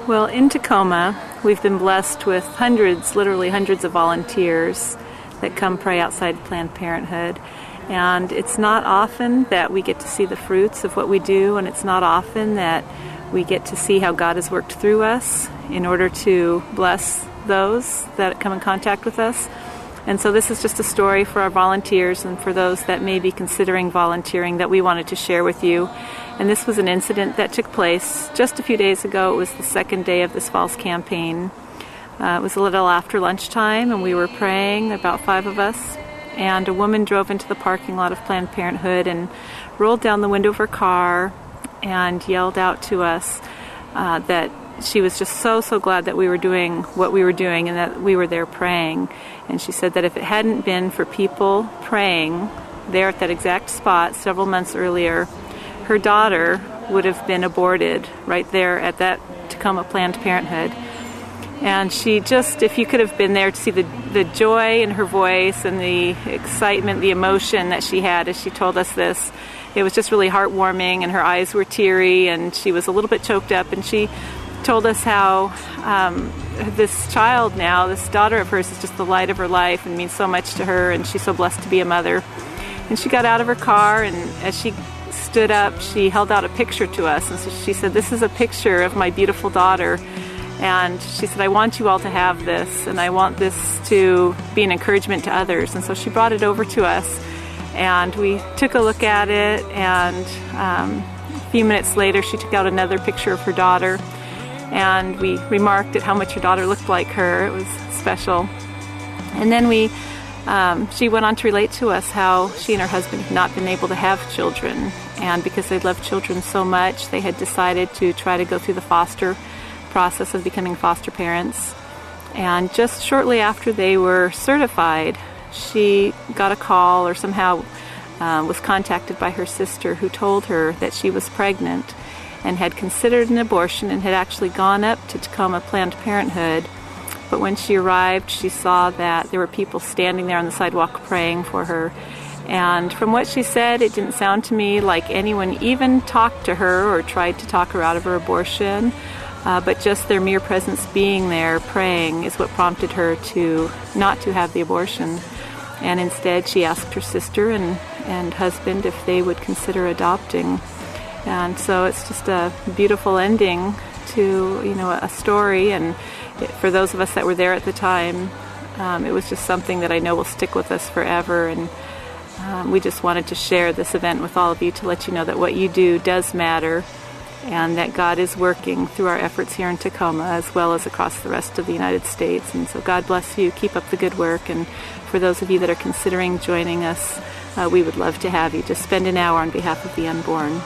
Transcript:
Well, in Tacoma, we've been blessed with hundreds, literally hundreds of volunteers that come pray outside Planned Parenthood. And it's not often that we get to see the fruits of what we do, and it's not often that we get to see how God has worked through us in order to bless those that come in contact with us. And so this is just a story for our volunteers and for those that may be considering volunteering that we wanted to share with you. And this was an incident that took place just a few days ago. It was the second day of this fall's campaign. It was a little after lunchtime, and we were praying, about 5 of us, and a woman drove into the parking lot of Planned Parenthood and rolled down the window of her car and yelled out to us that she was just so glad that we were doing what we were doing and that we were there praying. And she said that if it hadn't been for people praying there at that exact spot several months earlier, her daughter would have been aborted right there at that Tacoma Planned Parenthood. And she just, if you could have been there to see the joy in her voice and the excitement, the emotion that she had as she told us this, it was just really heartwarming, and her eyes were teary and she was a little bit choked up, and she told us how this child now, this daughter of hers, is just the light of her life and means so much to her, and she's so blessed to be a mother. And she got out of her car, and as she stood up, she held out a picture to us, and so she said, "This is a picture of my beautiful daughter." And she said, "I want you all to have this, and I want this to be an encouragement to others." And so she brought it over to us, and we took a look at it, and a few minutes later she took out another picture of her daughter, and we remarked at how much her daughter looked like her. It was special. And then she went on to relate to us how she and her husband had not been able to have children, and because they loved children so much, they had decided to try to go through the foster process of becoming foster parents. And just shortly after they were certified, she got a call, or somehow was contacted by her sister, who told her that she was pregnant and had considered an abortion and had actually gone up to Tacoma Planned Parenthood. But when she arrived, she saw that there were people standing there on the sidewalk praying for her. And from what she said, it didn't sound to me like anyone even talked to her or tried to talk her out of her abortion. But just their mere presence being there praying is what prompted her to not to have the abortion. And instead she asked her sister and husband if they would consider adopting. And so it's just a beautiful ending to, a story. And for those of us that were there at the time, it was just something that I know will stick with us forever. And we just wanted to share this event with all of you to let you know that what you do does matter, and that God is working through our efforts here in Tacoma as well as across the rest of the United States. And so God bless you. Keep up the good work. And for those of you that are considering joining us, we would love to have you. Just spend an hour on behalf of the unborn.